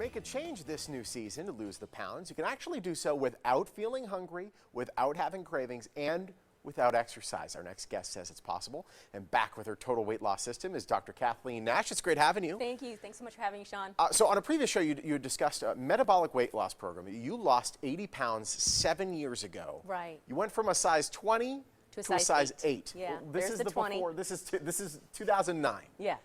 Make a change this new season to lose the pounds. You can actually do so without feeling hungry, without having cravings, and without exercise. Our next guest says it's possible. And back with her total weight loss system is Dr. Kathleen Nash. It's great having you. Thank you. Thanks so much for having me, Sean. So on a previous show, you discussed a metabolic weight loss program. You lost 80 pounds 7 years ago. Right. You went from a size 20 to a size 8. Yeah, Well, this there's is the 20. Before. This is 2009. Yeah.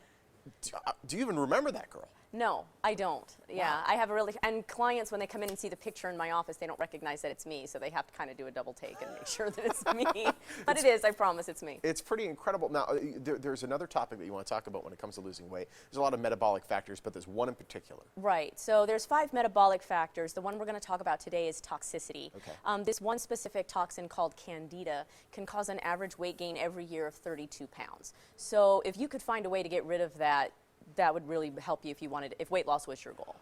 Do you even remember that girl? No, I don't. Yeah, Wow. I have a really, and clients, when they come in and see the picture in my office, they don't recognize that it's me, so they have to kind of do a double take and make sure that it's me. But it is, I promise it's me. It's pretty incredible. Now, there's another topic that you want to talk about when it comes to losing weight. There's a lot of metabolic factors, but there's one in particular. Right, so there's 5 metabolic factors. The one we're going to talk about today is toxicity. Okay. This one specific toxin called Candida can cause an average weight gain every year of 32 pounds. So if you could find a way to get rid of that, that would really help you if weight loss was your goal.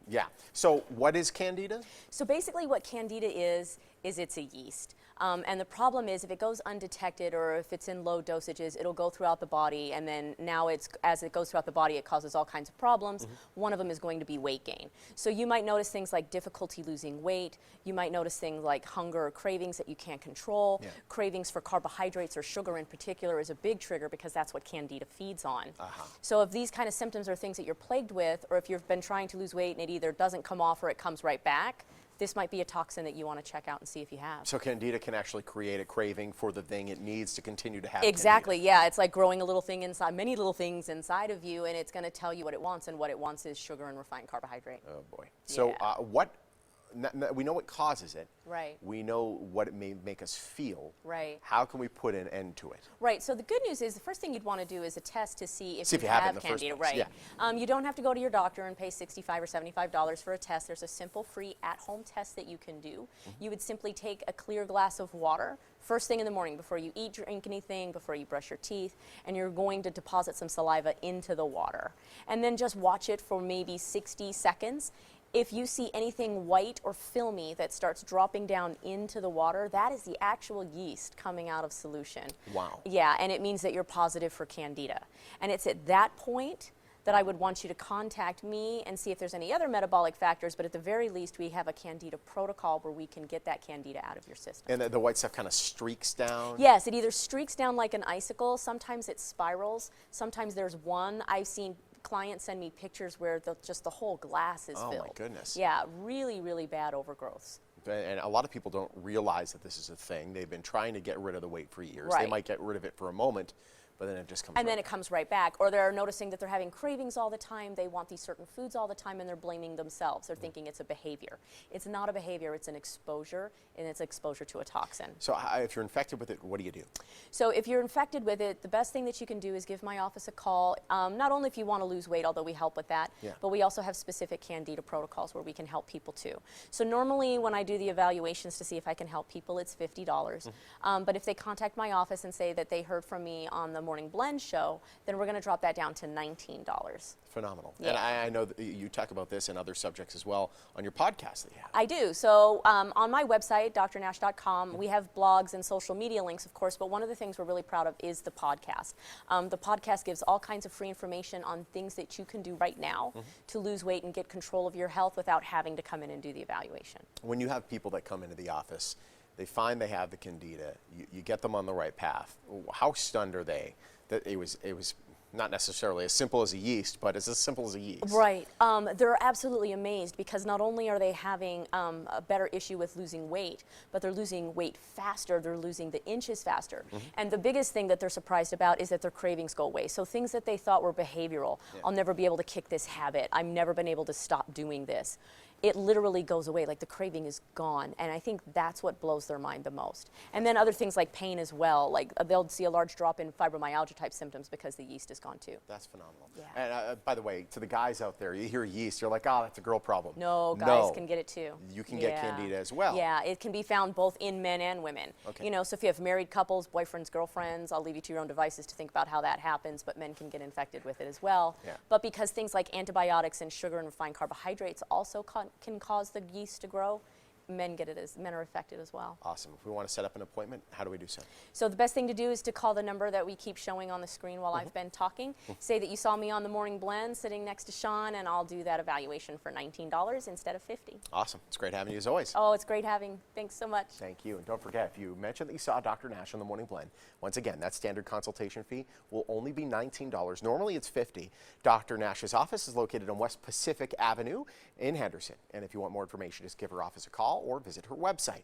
Yeah. So what is Candida? So basically what Candida is it's a yeast. And the problem is if it goes undetected or if it's in low dosages, it'll go throughout the body, and then now as it goes throughout the body, it causes all kinds of problems. One of them is going to be weight gain. So you might notice things like difficulty losing weight. You might notice things like hunger or cravings that you can't control. Yeah. Cravings for carbohydrates or sugar in particular is a big trigger because that's what Candida feeds on. Uh-huh. So if these kind of symptoms are things that you're plagued with, or if you've been trying to lose weight and it either doesn't come off or it comes right back, this might be a toxin that you want to check out and see if you have. So Candida can actually create a craving for the thing it needs to continue to have. Exactly, Candida. yeah. It's like growing a little thing inside, many little things inside of you, and it's going to tell you what it wants, and what it wants is sugar and refined carbohydrate. Oh boy. So Yeah. we know what causes it. Right. We know what it may make us feel. Right. How can we put an end to it? Right, so the good news is the first thing you'd want to do is a test to see if you have it have in the first Candida. place, Right. yeah. You don't have to go to your doctor and pay $65 or $75 for a test. There's a simple free at-home test that you can do. You would simply take a clear glass of water first thing in the morning before you eat, drink anything, before you brush your teeth, and you're going to deposit some saliva into the water. And then just watch it for maybe 60 seconds. If you see anything white or filmy that starts dropping down into the water, that is the actual yeast coming out of solution. Wow. Yeah, and it means that you're positive for Candida. And it's at that point that I would want you to contact me and see if there's any other metabolic factors, but at the very least we have a Candida protocol where we can get that Candida out of your system. And the white stuff kind of streaks down? Yes, it either streaks down like an icicle, sometimes it spirals, sometimes there's one. I've seen clients send me pictures where just the whole glass is filled. Oh my goodness. Yeah, really, really bad overgrowths. And a lot of people don't realize that this is a thing. They've been trying to get rid of the weight for years. Right. They might get rid of it for a moment, but then it just comes And right then it comes right back. Or they're noticing that they're having cravings all the time, they want these certain foods all the time, and they're blaming themselves. They're thinking it's a behavior. It's not a behavior, it's an exposure, and it's exposure to a toxin. So if you're infected with it, what do you do? So if you're infected with it, the best thing that you can do is give my office a call, not only if you want to lose weight, although we help with that, but we also have specific Candida protocols where we can help people too. So normally when I do the evaluations to see if I can help people, it's $50. But if they contact my office and say that they heard from me on the Morning Blend show, then we're going to drop that down to $19. Phenomenal. Yeah. And I know that you talk about this and other subjects as well on your podcast that you have. I do. So on my website, drnash.com, we have blogs and social media links, of course, but one of the things we're really proud of is the podcast. The podcast gives all kinds of free information on things that you can do right now to lose weight and get control of your health without having to come in and do the evaluation. When you have people that come into the office, they find they have the Candida, you get them on the right path. How stunned are they that it was not necessarily as simple as a yeast, but it's as simple as a yeast? Right. They're absolutely amazed because not only are they having a better issue with losing weight, but they're losing weight faster. They're losing the inches faster. And the biggest thing that they're surprised about is that their cravings go away. So things that they thought were behavioral, I'll never be able to kick this habit. I've never been able to stop doing this. It literally goes away, like the craving is gone, and I think that's what blows their mind the most. And then other things like pain as well, like they'll see a large drop in fibromyalgia type symptoms because the yeast is gone too. That's phenomenal. Yeah. And by the way, to the guys out there, you hear yeast, you're like, oh, that's a girl problem. No, guys can get it too. You can get Candida as well. Yeah, it can be found both in men and women. Okay. You know, so if you have married couples, boyfriends, girlfriends, I'll leave you to your own devices to think about how that happens, but men can get infected with it as well. Yeah. But because things like antibiotics and sugar and refined carbohydrates also can cause the yeast to grow, men are affected as well. Awesome. If we want to set up an appointment, how do we do so? So the best thing to do is to call the number that we keep showing on the screen while I've been talking. Say that you saw me on the Morning Blend sitting next to Sean, and I'll do that evaluation for $19 instead of $50. Awesome. It's great having you as always. Oh, it's great having. Thanks so much. Thank you. And don't forget, if you mention that you saw Dr. Nash on the Morning Blend, once again, that standard consultation fee will only be $19. Normally it's $50. Dr. Nash's office is located on West Pacific Avenue in Henderson. And if you want more information, just give her office a call or visit her website.